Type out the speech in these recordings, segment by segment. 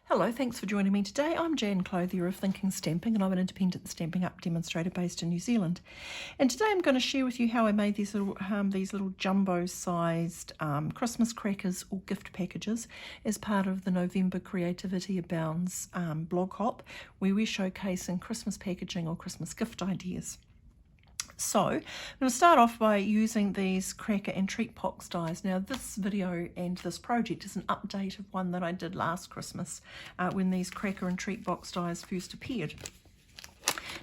Hello, thanks for joining me today. I'm Jan Clothier of Thinking Stamping, and I'm an Independent Stampin' Up demonstrator based in New Zealand. And today I'm going to share with you how I made these little jumbo-sized Christmas crackers or gift packages as part of the November Creativity Abounds blog hop, where we're showcasing Christmas packaging or Christmas gift ideas. So I'm going to start off by using these cracker and treat box dies. Now this video and this project is an update of one that I did last Christmas when these cracker and treat box dies first appeared.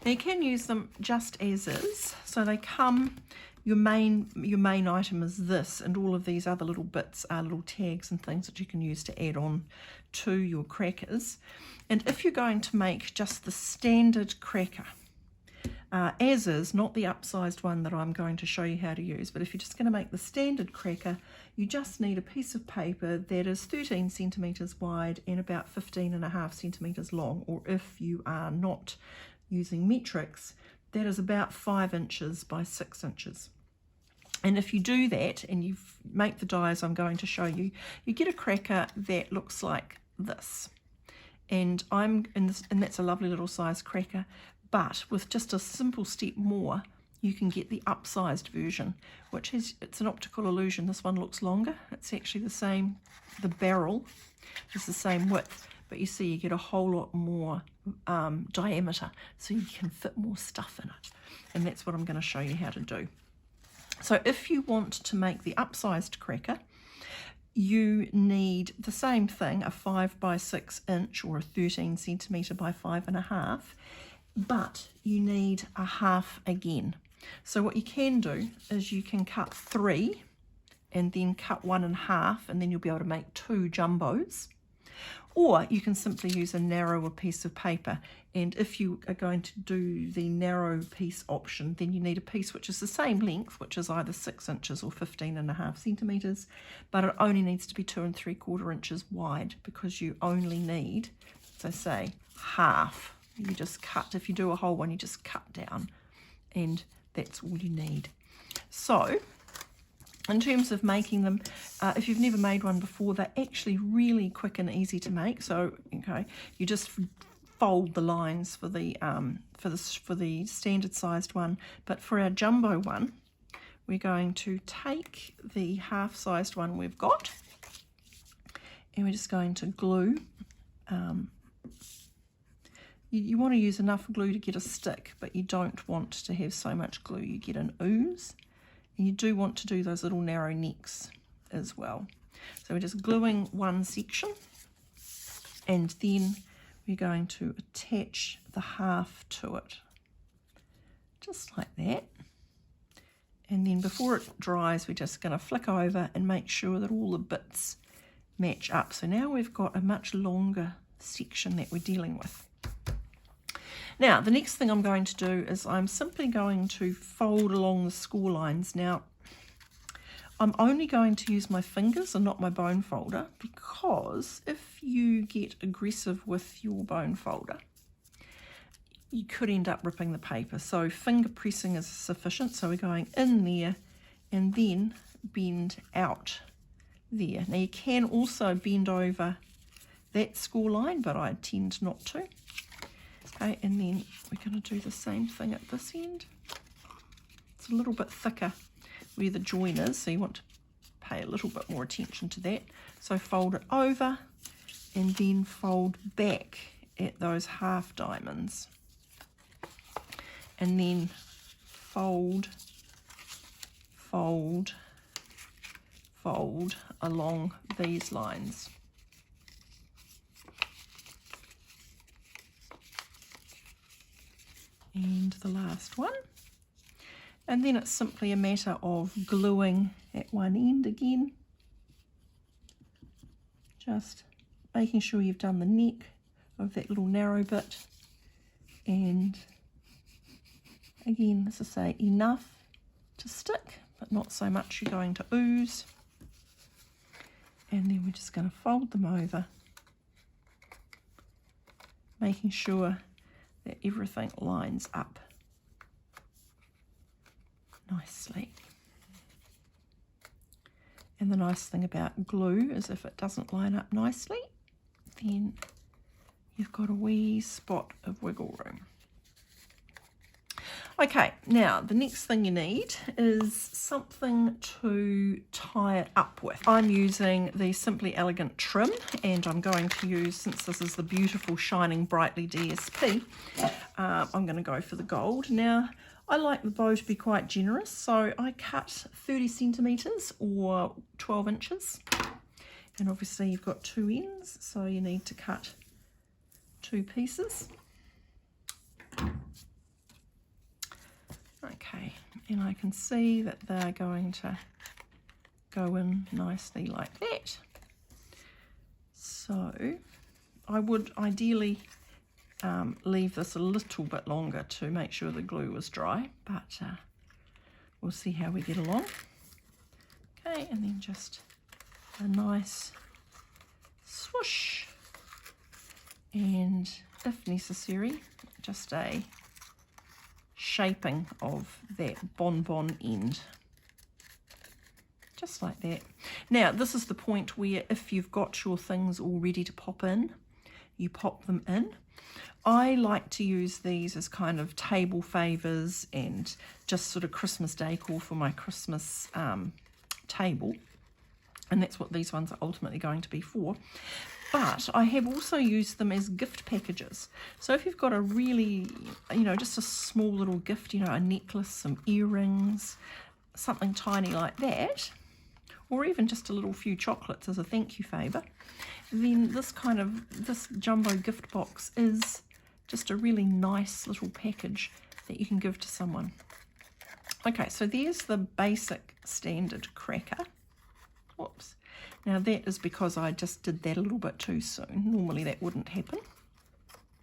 Now you can use them just as is. So they come, your main item is this, and all of these other little bits are little tags and things that you can use to add on to your crackers. And if you're going to make just the standard cracker, as is, not the upsized one that I'm going to show you how to use, but if you're just going to make the standard cracker, you just need a piece of paper that is 13 centimetres wide and about 15.5 centimetres long, or if you are not using metrics, that is about 5 inches by 6 inches. And if you do that and you make the dies I'm going to show you, you get a cracker that looks like this. And that's a lovely little size cracker. But with just a simple step more, you can get the upsized version, which it's an optical illusion. This one looks longer. It's actually the same, the barrel is the same width, but you see you get a whole lot more diameter, so you can fit more stuff in it. And that's what I'm going to show you how to do. So if you want to make the upsized cracker, you need the same thing, a 5 by 6 inch or a 13 centimetre by 5.5, but you need a half again. So what you can do is you can cut 3 and then cut 1 in half, and then you'll be able to make 2 jumbos. Or you can simply use a narrower piece of paper, and if you are going to do the narrow piece option, then you need a piece which is the same length, which is either 6 inches or 15.5 centimetres, but it only needs to be 2 3/4 inches wide, because you only need, as I say, half. You just cut, if you do a whole one, you just cut down, and that's all you need. So in terms of making them, if you've never made one before, they're actually really quick and easy to make. So okay, you just fold the lines for the standard sized one, but for our jumbo one, we're going to take the half sized one we've got, and we're just going to glue. You want to use enough glue to get a stick, but you don't want to have so much glue you get an ooze. And you do want to do those little narrow necks as well. So we're just gluing one section, and then we're going to attach the half to it, just like that. And then before it dries, we're just going to flick over and make sure that all the bits match up. So now we've got a much longer section that we're dealing with. Now, the next thing I'm going to do is I'm simply going to fold along the score lines. Now, I'm only going to use my fingers and not my bone folder, because if you get aggressive with your bone folder, you could end up ripping the paper. So finger pressing is sufficient. So we're going in there and then bend out there. Now, you can also bend over that score line, but I tend not to. Okay, and then we're going to do the same thing at this end. It's a little bit thicker where the join is, so you want to pay a little bit more attention to that. So fold it over and then fold back at those half diamonds. And then fold, fold, fold along these lines. And the last one, and then it's simply a matter of gluing at one end again, just making sure you've done the neck of that little narrow bit, and again, as I say, enough to stick but not so much you're going to ooze. And then we're just going to fold them over, making sure that everything lines up nicely. And the nice thing about glue is if it doesn't line up nicely, then you've got a wee spot of wiggle room. Okay, now the next thing you need is something to tie it up with. I'm using the Simply Elegant trim, and I'm going to use, since this is the beautiful shining Brightly DSP, I'm going to go for the gold. Now, I like the bow to be quite generous, so I cut 30 centimetres or 12 inches. And obviously you've got two ends, so you need to cut two pieces. Okay, and I can see that they're going to go in nicely like that. So I would ideally leave this a little bit longer to make sure the glue is dry, but we'll see how we get along. Okay, and then just a nice swoosh, and if necessary, just a shaping of that bonbon end, just like that. Now this is the point where if you've got your things all ready to pop in, you pop them in. I like to use these as kind of table favours and just sort of Christmas decor for my Christmas table, and that's what these ones are ultimately going to be for. But I have also used them as gift packages. So if you've got a really, just a small little gift, a necklace, some earrings, something tiny like that, or even just a little few chocolates as a thank you favour, then this jumbo gift box is just a really nice little package that you can give to someone. Okay, so there's the basic standard cracker. Whoops. Now that is because I just did that a little bit too soon. Normally that wouldn't happen.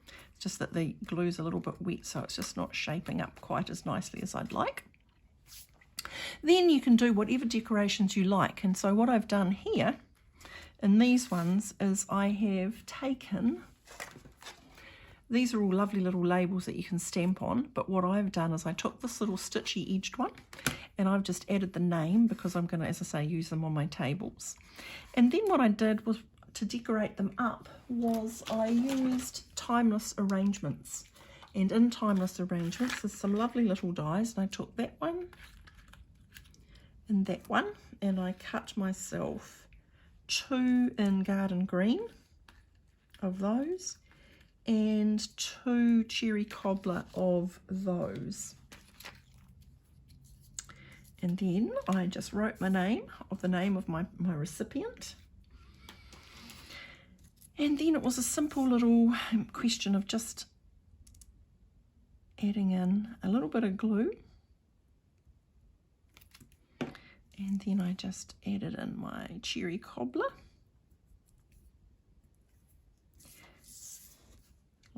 It's just that the glue's a little bit wet, so it's just not shaping up quite as nicely as I'd like. Then you can do whatever decorations you like. And so what I've done here in these ones is I have taken, these are all lovely little labels that you can stamp on, but what I've done is I took this little stitchy edged one and I've just added the name because I'm going to, as I say, use them on my tables. And then what I did was, to decorate them up, was I used timeless arrangements. And in timeless arrangements there's some lovely little dies, and I took that one and that one, and I cut myself 2 in garden green of those and 2 cherry cobbler of those. And then I just wrote the name of my recipient. And then it was a simple little question of just adding in a little bit of glue. And then I just added in my cherry cobbler.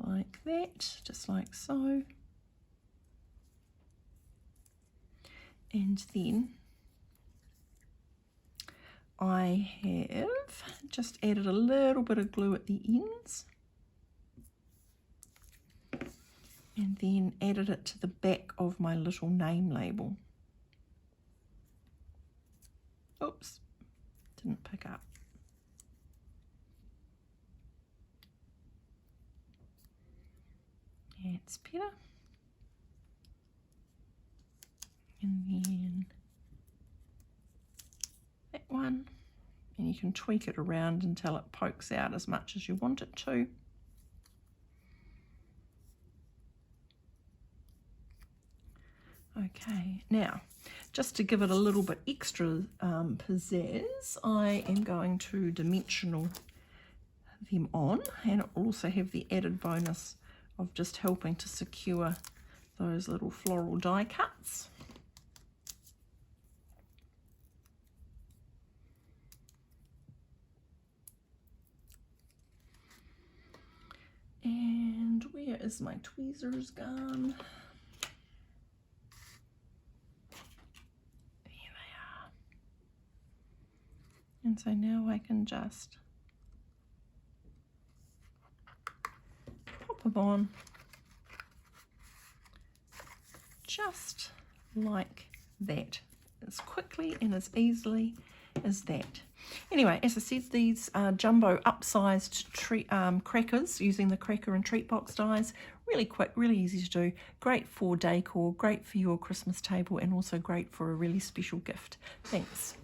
Like that, just like so. And then I have just added a little bit of glue at the ends, and then added it to the back of my little name label. Oops, didn't pick up. It's better. And then that one, and you can tweak it around until it pokes out as much as you want it to. Okay, now just to give it a little bit extra pizzazz, I am going to dimensional them on, and it will also have the added bonus of just helping to secure those little floral die cuts. And where is my tweezers gone? There they are. And so now I can just pop them on just like that, as quickly and as easily is that. Anyway, as I said, these are jumbo upsized crackers using the cracker and treat box dies. Really quick, really easy to do. Great for decor, great for your Christmas table, and also great for a really special gift. Thanks.